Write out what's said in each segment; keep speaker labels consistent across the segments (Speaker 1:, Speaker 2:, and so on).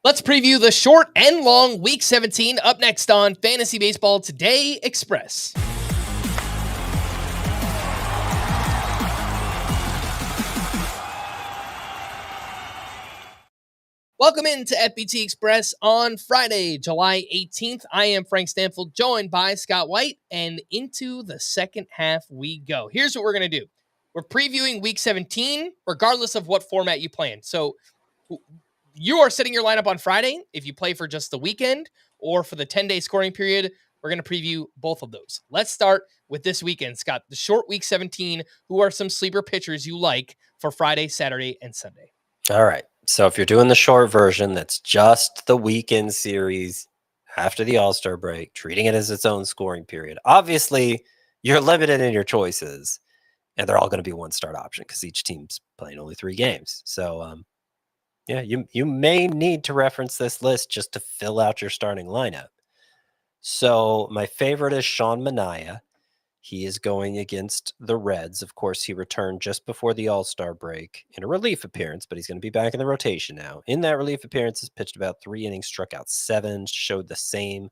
Speaker 1: Let's preview the short and long Week 17 up next on Fantasy Baseball Today Express. Welcome into FBT Express on Friday, July 18th. I am Frank Stampfl, joined by Scott White, and into the second half we go. Here's what we're going to do. We're previewing Week 17, regardless of what format you play in. So you are setting your lineup on Friday if you play for just the weekend or for the 10-day scoring period. We're going to preview both of those. Let's start with this weekend, Scott. The short Week 17, who are some sleeper pitchers you like for Friday, Saturday, and Sunday?
Speaker 2: All right. So if you're doing the short version, that's just the weekend series after the All-Star break, treating it as its own scoring period. Obviously, you're limited in your choices, and they're all going to be one-start option because each team's playing only 3 games. So, yeah, you may need to reference this list just to fill out your starting lineup. So my favorite is Sean Manaea. He is going against the Reds. Of course, he returned just before the All-Star break in a relief appearance, but he's going to be back in the rotation now. In that relief appearance, he's pitched about 3 innings, struck out 7, showed the same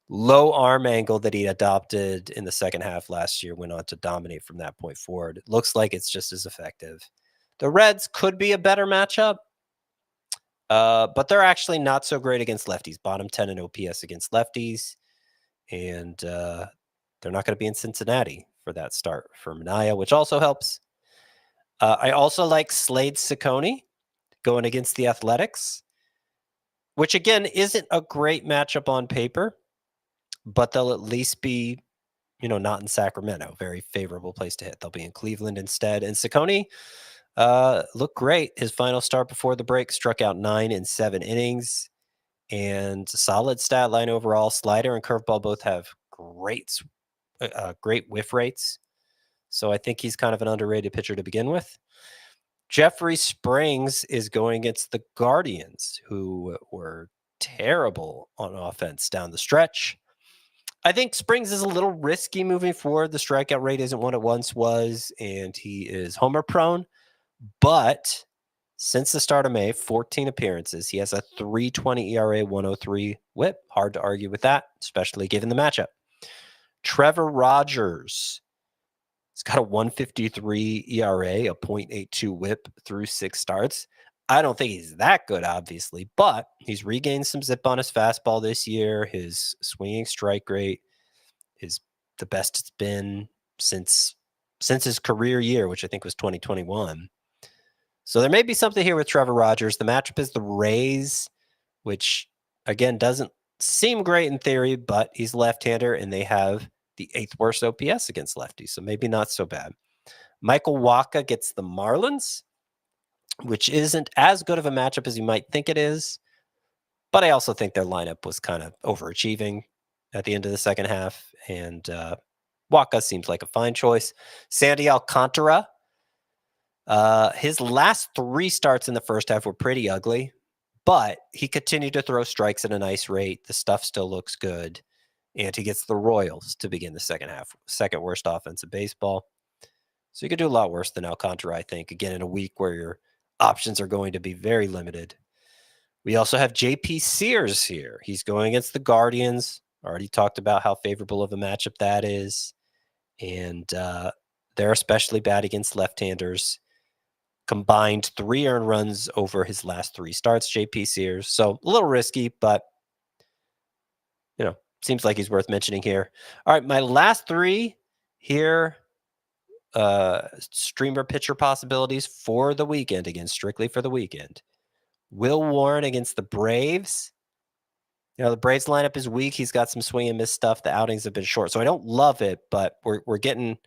Speaker 2: low arm angle that he adopted in the second half last year, went on to dominate from that point forward. It looks like it's just as effective. The Reds could be a better matchup, but they're actually not so great against lefties. Bottom 10 in OPS against lefties, and they're not going to be in Cincinnati for that start for Manaea, which also helps. I also like Slade Ciccone going against the Athletics, which again isn't a great matchup on paper, but they'll at least be, not in Sacramento. Very favorable place to hit. They'll be in Cleveland instead. And Ciccone looked great. His final start before the break, struck out 9 in 7 innings, and solid stat line overall. Slider and curveball both have great whiff rates. So I think he's kind of an underrated pitcher to begin with. Jeffrey Springs is going against the Guardians, who were terrible on offense down the stretch. I think Springs is a little risky moving forward. The strikeout rate isn't what it once was, and he is homer prone. But since the start of May, 14 appearances. He has a 3.20 ERA, 103 WHIP. Hard to argue with that, especially given the matchup. Trevor Rogers. He's got a 1.53 ERA, a 0.82 WHIP through 6 starts. I don't think he's that good, obviously, but he's regained some zip on his fastball this year. His swinging strike rate is the best it's been since his career year, which I think was 2021. So there may be something here with Trevor Rogers. The matchup is the Rays, which, again, doesn't seem great in theory, but he's left-hander, and they have the 8th worst OPS against lefties, so maybe not so bad. Michael Wacha gets the Marlins, which isn't as good of a matchup as you might think it is, but I also think their lineup was kind of overachieving at the end of the second half, and Wacha seems like a fine choice. Sandy Alcantara, his last 3 starts in the first half were pretty ugly, but he continued to throw strikes at a nice rate. The stuff still looks good, and he gets the Royals to begin the second half, second worst offense in baseball. So you could do a lot worse than Alcantara, I think, again, in a week where your options are going to be very limited. We also have J.P. Sears here. He's going against the Guardians. Already talked about how favorable of a matchup that is. And they're especially bad against left-handers. Combined 3 earned runs over his last 3 starts, J.P. Sears. So a little risky, but, seems like he's worth mentioning here. All right, my last 3 here, streamer pitcher possibilities for the weekend, again, strictly for the weekend. Will Warren against the Braves. The Braves lineup is weak. He's got some swing and miss stuff. The outings have been short, so I don't love it, but we're getting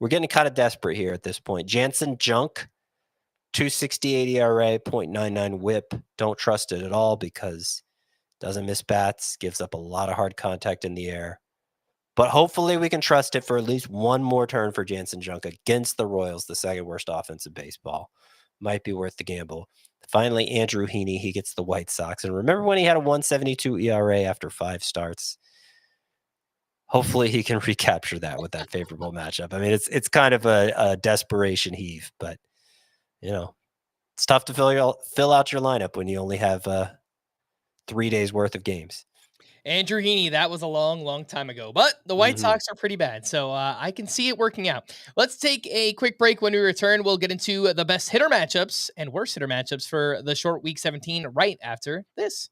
Speaker 2: kind of desperate here at this point. Jansen Junk, 2.68 ERA, 0.99 WHIP. Don't trust it at all because doesn't miss bats, gives up a lot of hard contact in the air. But hopefully we can trust it for at least one more turn for Jansen Junk against the Royals, the second worst offense in baseball. Might be worth the gamble. Finally, Andrew Heaney, he gets the White Sox. And remember when he had a 1.72 ERA after 5 starts? Hopefully he can recapture that with that favorable matchup. I mean, it's kind of a desperation heave, but, it's tough to fill out your lineup when you only have 3 days worth of games.
Speaker 1: Andrew Heaney, that was a long, long time ago. But the White Sox are pretty bad, so I can see it working out. Let's take a quick break. When we return, we'll get into the best hitter matchups and worst hitter matchups for the short Week 17 right after this.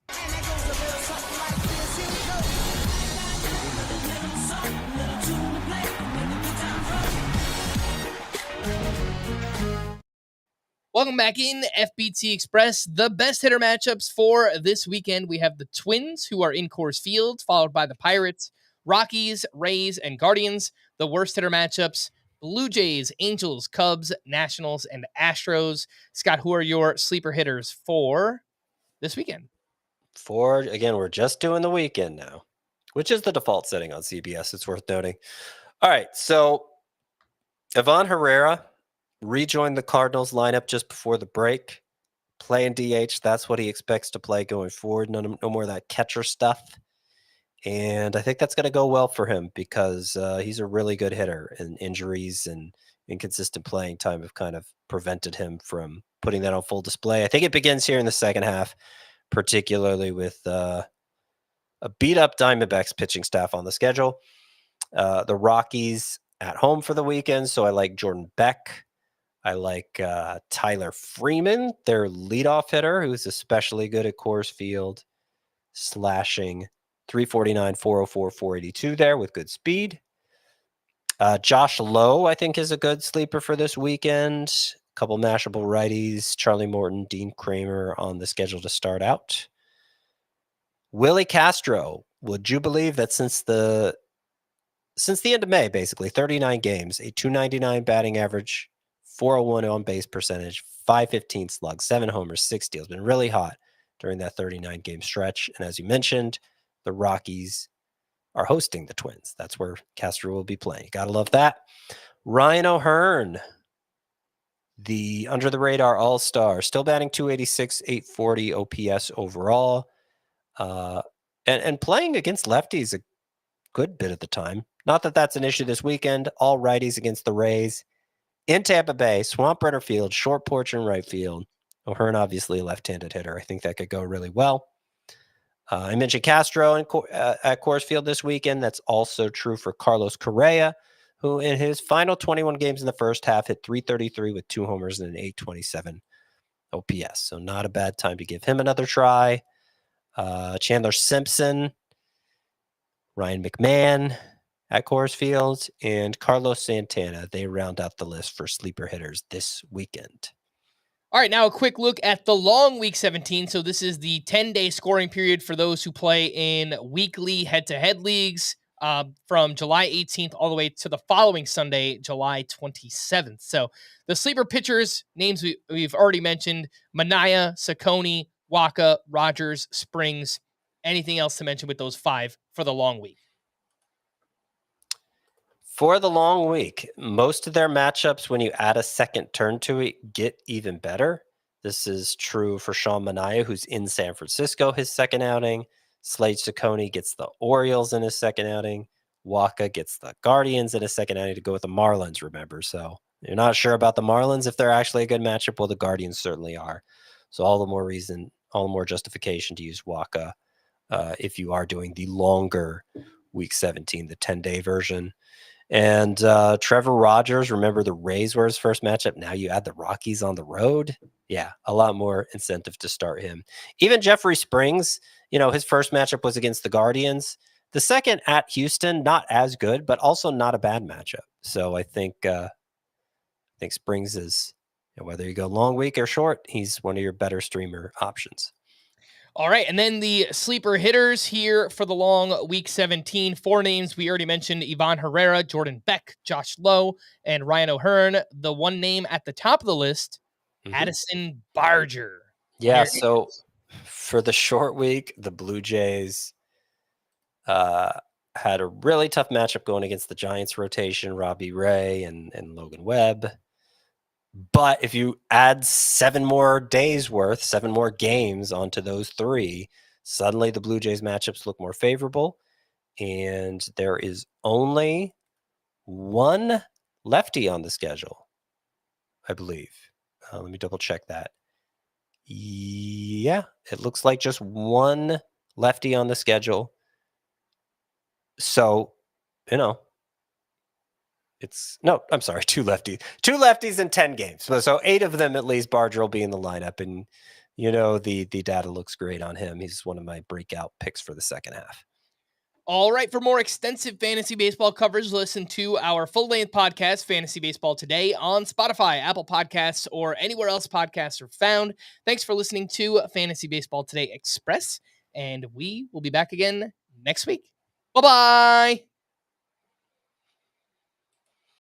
Speaker 1: Welcome back in FBT Express. The best hitter matchups for this weekend. We have the Twins, who are in Coors Field, followed by the Pirates, Rockies, Rays, and Guardians. The worst hitter matchups: Blue Jays, Angels, Cubs, Nationals, and Astros. Scott, who are your sleeper hitters for this weekend?
Speaker 2: Again, we're just doing the weekend now, which is the default setting on CBS. It's worth noting. All right, so Ivan Herrera rejoined the Cardinals lineup just before the break, playing DH. That's what he expects to play going forward. No more of that catcher stuff. And I think that's going to go well for him because he's a really good hitter, and injuries and inconsistent playing time have kind of prevented him from putting that on full display. I think it begins here in the second half, particularly with a beat-up Diamondbacks pitching staff on the schedule. The Rockies at home for the weekend, so I like Jordan Beck. I like Tyler Freeman, their leadoff hitter, who's especially good at Coors Field, slashing 349, 404, 482 there with good speed. Josh Lowe, I think, is a good sleeper for this weekend. A couple mashable righties, Charlie Morton, Dean Kramer on the schedule to start out. Willie Castro, would you believe that since the end of May, basically, 39 games, a 299 batting average, 401 on-base percentage, 515 slug, 7 homers, 6 steals. Been really hot during that 39-game stretch. And as you mentioned, the Rockies are hosting the Twins. That's where Castro will be playing. You got to love that. Ryan O'Hearn, the under-the-radar all-star, still batting 286, 840 OPS overall. And playing against lefties a good bit of the time. Not that that's an issue this weekend. All righties against the Rays. In Tampa Bay, Swamp Renner Field, short porch in right field. O'Hearn, obviously a left-handed hitter. I think that could go really well. I mentioned Castro at Coors Field this weekend. That's also true for Carlos Correa, who in his final 21 games in the first half hit 333 with 2 homers and an 827 OPS. So not a bad time to give him another try. Chandler Simpson, Ryan McMahon at Coors Field, and Carlos Santana. They round out the list for sleeper hitters this weekend.
Speaker 1: All right, now a quick look at the long Week 17. So this is the 10-day scoring period for those who play in weekly head-to-head leagues from July 18th all the way to the following Sunday, July 27th. So the sleeper pitchers, names we've already mentioned: Manaya, Saccone, Waka, Rogers, Springs. Anything else to mention with those 5 for the long week?
Speaker 2: For the long week, most of their matchups, when you add a second turn to it, get even better. This is true for Sean Manaea, who's in San Francisco, his second outing. Slade Saccone gets the Orioles in his second outing. Waka gets the Guardians in his second outing to go with the Marlins, remember. So you're not sure about the Marlins if they're actually a good matchup. Well, the Guardians certainly are. So all the more justification to use Waka if you are doing the longer Week 17, the 10-day version. And Trevor Rogers, remember the Rays were his first matchup. Now you add the Rockies on the road. Yeah, a lot more incentive to start him. Even Jeffrey Springs, his first matchup was against the Guardians. The second at Houston, not as good, but also not a bad matchup. So I think Springs is, whether you go long week or short, he's one of your better streamer options.
Speaker 1: All right, and then the sleeper hitters here for the long Week 17. 4 names we already mentioned: Ivan Herrera, Jordan Beck, Josh Lowe, and Ryan O'Hearn. The one name at the top of the list, Addison Barger.
Speaker 2: Yeah, so for the short week, the Blue Jays had a really tough matchup going against the Giants rotation, Robbie Ray and Logan Webb. But if you add 7 more games onto those 3, suddenly the Blue Jays matchups look more favorable. And there is only 1 lefty on the schedule, I believe. Let me double check that. Yeah, it looks like just 1 lefty on the schedule. So, I'm sorry, two lefties in 10 games. So 8 of them at least, Barger will be in the lineup, and the data looks great on him. He's one of my breakout picks for the second half.
Speaker 1: All right, for more extensive fantasy baseball coverage, listen to our full-length podcast, Fantasy Baseball Today, on Spotify, Apple Podcasts, or anywhere else podcasts are found. Thanks for listening to Fantasy Baseball Today Express, and we will be back again next week. Bye-bye!